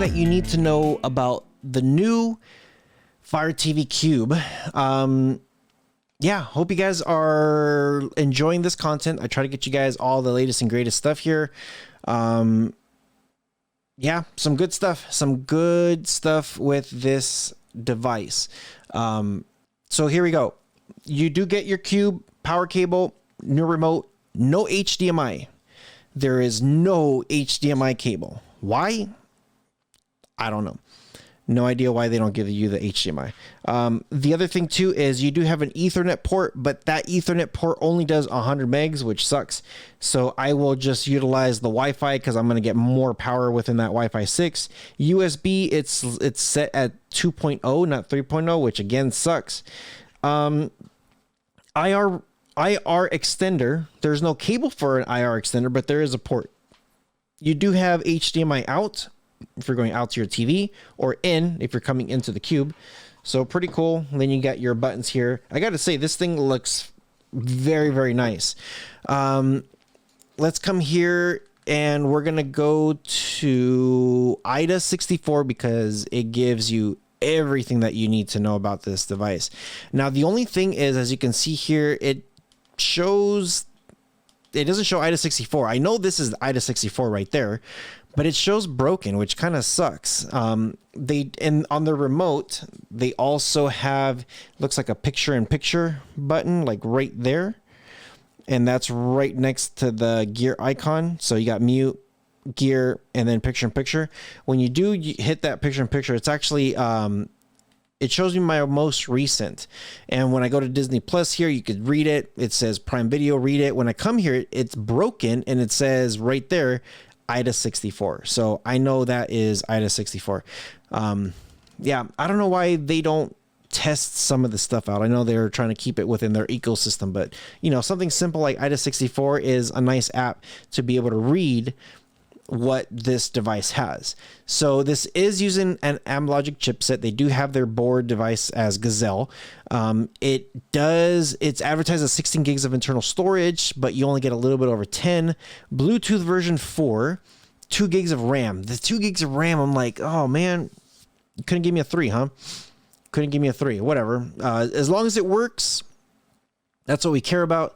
that you need to know about the new Fire TV Cube. Yeah, hope you guys are enjoying this content. I try to get you guys all the latest and greatest stuff here. Yeah, some good stuff with this device. So here we go. You do get your Cube power cable, new remote, no HDMI. There is no HDMI cable. Why? I don't know. No idea why they don't give you the HDMI. The other thing too is you do have an Ethernet port, but that Ethernet port only does 100 megs, which sucks. So I will just utilize the Wi-Fi because I'm going to get more power within that Wi-Fi 6. USB, it's set at 2.0, not 3.0, which again sucks. IR extender. There's no cable for an IR extender, but there is a port. You do have HDMI out if you're going out to your TV, or in if you're coming into the Cube. So pretty cool. And then you got your buttons here. I got to say, this thing looks very, very nice. Let's come here and we're going to go to IDA 64 because it gives you everything that you need to know about this device. Now, the only thing is, as you can see here, it doesn't show IDA 64. I know this is IDA 64 right there, but it shows broken, which kind of sucks. On the remote, they also have, looks like a picture-in-picture button, like right there. And that's right next to the gear icon. So you got mute, gear, and then picture-in-picture. When you hit that picture-in-picture, it's actually, it shows me my most recent. And when I go to Disney Plus here, you could read it. It says Prime Video, read it. When I come here, it's broken, and it says right there, IDA 64. So I know that is IDA 64. Yeah, I don't know why they don't test some of the stuff out. I know they're trying to keep it within their ecosystem, but you know, something simple like IDA 64 is a nice app to be able to read what this device has. So this is using an Amlogic chipset. They do have their board device as Gazelle. It's advertised as 16 gigs of internal storage, but you only get a little bit over 10. Bluetooth version 4, 2 gigs of RAM. The 2 gigs of RAM, I'm like, oh man, you couldn't give me a 3, huh? Couldn't give me a 3, whatever. As long as it works, that's what we care about.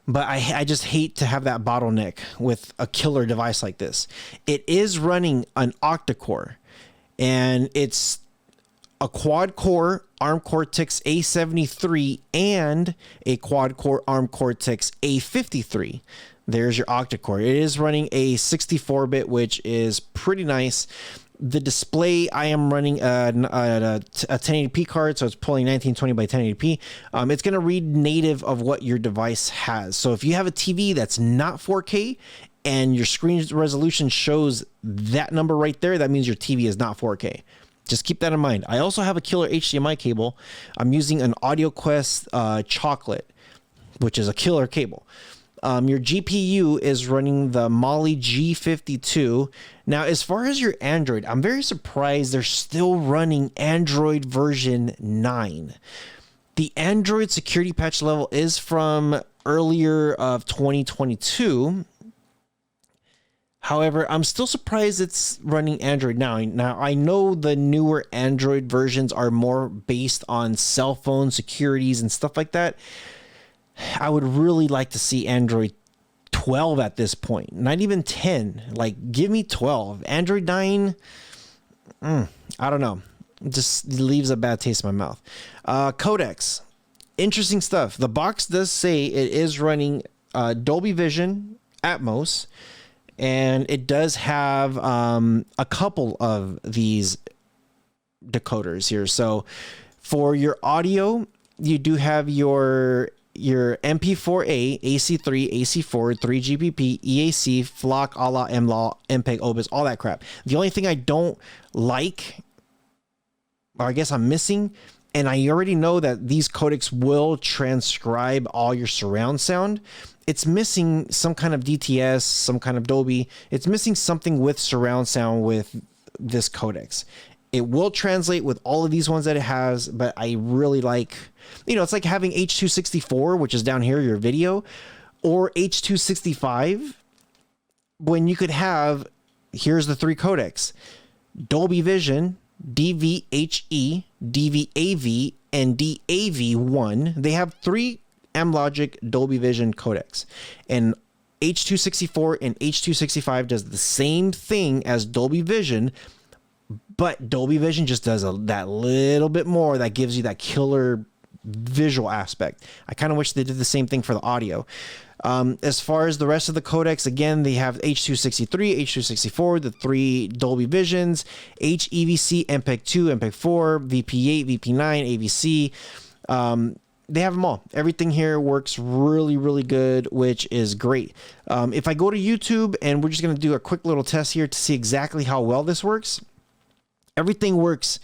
But I just hate to have that bottleneck with a killer device like this. It is running an octa-core, and it's a quad-core ARM Cortex A73 and a quad-core ARM Cortex A53. There's your octa-core. It is running a 64-bit, which is pretty nice. The display, I am running a 1080p card, so it's pulling 1920 by 1080p. It's going to read native of what your device has. So if you have a TV that's not 4K and your screen resolution shows that number right there, that means your TV is not 4K. Just keep that in mind. I also have a killer HDMI cable. I'm using an AudioQuest Chocolate, which is a killer cable. Your GPU is running the Mali G52. Now, as far as your Android, I'm very surprised they're still running Android version 9. The Android security patch level is from earlier of 2022. However, I'm still surprised it's running Android now. Now, I know the newer Android versions are more based on cell phone securities and stuff like that. I would really like to see Android 12 at this point, not even 10. Like, give me 12. Android 9, I don't know. It just leaves a bad taste in my mouth. Codecs, interesting stuff. The box does say it is running Dolby Vision, Atmos, and it does have a couple of these decoders here. So for your audio, you do have your MP4A, AC3, AC4, 3GPP, EAC, FLOC, ALA, MLAW, MPEG, OBIS, all that crap. The only thing I don't like, or I guess I'm missing, and I already know that these codecs will transcribe all your surround sound. It's missing some kind of DTS, some kind of Dolby. It's missing something with surround sound with this codecs. It will translate with all of these ones that it has, but I really like, you know, it's like having H.264, which is down here, your video, or H.265, when you could have, here's the 3 codecs. Dolby Vision, DVHE, DVAV, and DAV1. They have 3 Amlogic Dolby Vision codecs, and H.264 and H.265 does the same thing as Dolby Vision, but Dolby Vision just does that little bit more that gives you that killer visual aspect. I kind of wish they did the same thing for the audio. As far as the rest of the codecs, again, they have H.263, H.264, the 3 Dolby Visions, HEVC, MPEG-2, MPEG-4, VP8, VP9, AVC. They have them all. Everything here works really, really good, which is great. If I go to YouTube, and we're just going to do a quick little test here to see exactly how well this works, everything works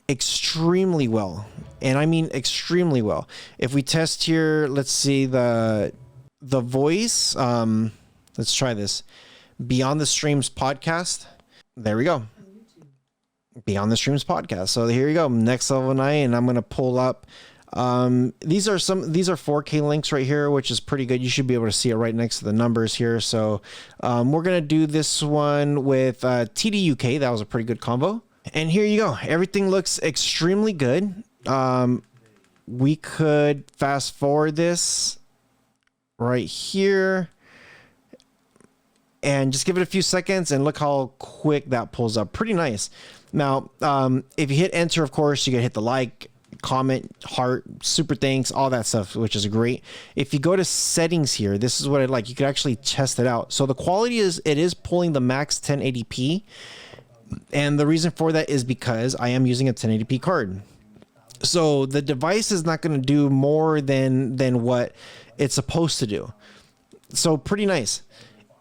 extremely well. And I mean extremely well. If we test here, let's see the voice. Let's try this. Beyond the Streams podcast. There we go. Beyond the Streams podcast. So here you go. Next Level Night, and I'm going to pull up. These are 4K links right here, which is pretty good. You should be able to see it right next to the numbers here. So we're going to do this one with TDUK. That was a pretty good combo. And here you go. Everything looks extremely good. We could fast forward this right here and just give it a few seconds, and look how quick that pulls up. Pretty nice. Now, if you hit enter, of course, you can hit the like, comment, heart, super thanks, all that stuff, which is great. If you go to settings here, this is what I like. You could actually test it out. So the quality is pulling the max 1080p. And the reason for that is because I am using a 1080p card. So the device is not going to do more than what it's supposed to do. So pretty nice.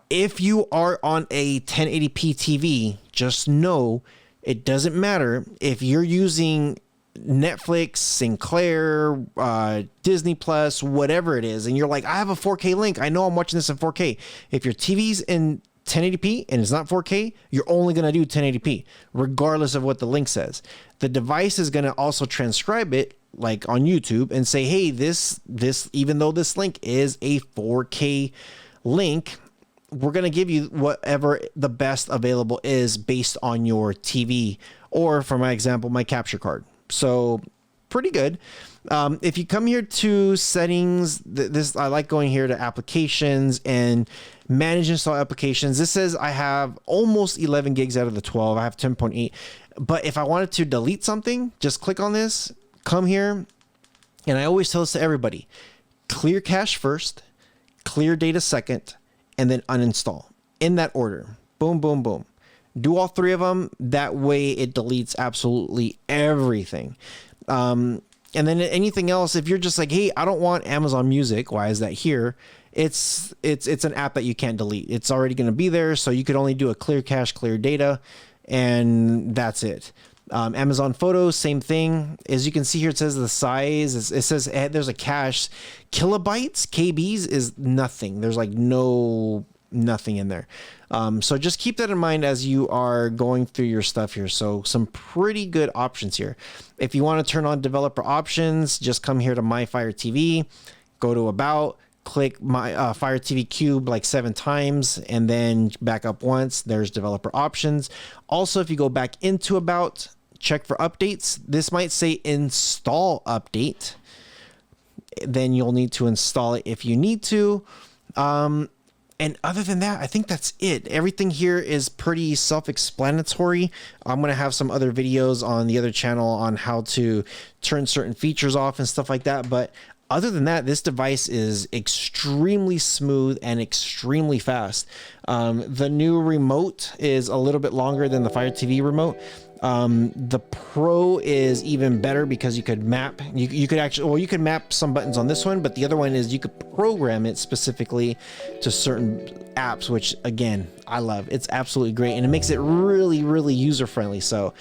If you are on a 1080p TV, just know it doesn't matter if you're using Netflix, Sinclair, Disney Plus, whatever it is, and you're like, I have a 4K link. I know I'm watching this in 4K. If your TV's in 1080p and it's not 4K, you're only going to do 1080p, regardless of what the link says. The device is going to also transcribe it, like on YouTube, and say, hey, this, even though this link is a 4K link, we're going to give you whatever the best available is based on your TV, or for my example, my capture card. So pretty good. If you come here to settings, I like going here to applications and manage install applications. This says I have almost 11 gigs out of the 12. I have 10.8. But if I wanted to delete something, just click on this, come here. And I always tell this to everybody, clear cache first, clear data second, and then uninstall in that order. Boom, boom, boom. Do all 3 of them. That way it deletes absolutely everything. And then anything else, if you're just like, hey, I don't want Amazon Music, why is that here? It's an app that you can't delete. It's already going to be there. So you could only do a clear cache, clear data, and that's it. Amazon Photos, same thing. As you can see here, it says the size. It says there's a cache. Kilobytes, KBs is nothing. There's like nothing in there. So just keep that in mind as you are going through your stuff here. So some pretty good options here. If you want to turn on developer options, just come here to My Fire TV, go to About, click My Fire TV Cube like 7 times, and then back up once. There's developer options. Also, if you go back into About, check for updates. This might say install update. Then you'll need to install it if you need to. And other than that, I think that's it. Everything here is pretty self-explanatory. I'm going to have some other videos on the other channel on how to turn certain features off and stuff like that. But other than that, this device is extremely smooth and extremely fast. The new remote is a little bit longer than the Fire TV remote. The Pro is even better because you could map, you could actually, well, you could map some buttons on this one, but the other one is you could program it specifically to certain apps, which again, I love. It's absolutely great. And it makes it really, really user-friendly. So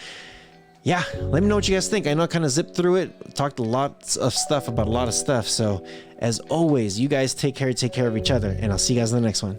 yeah, let me know what you guys think. I know I kind of zipped through it, talked lots of stuff about a lot of stuff. So as always, you guys take care of each other, and I'll see you guys in the next one.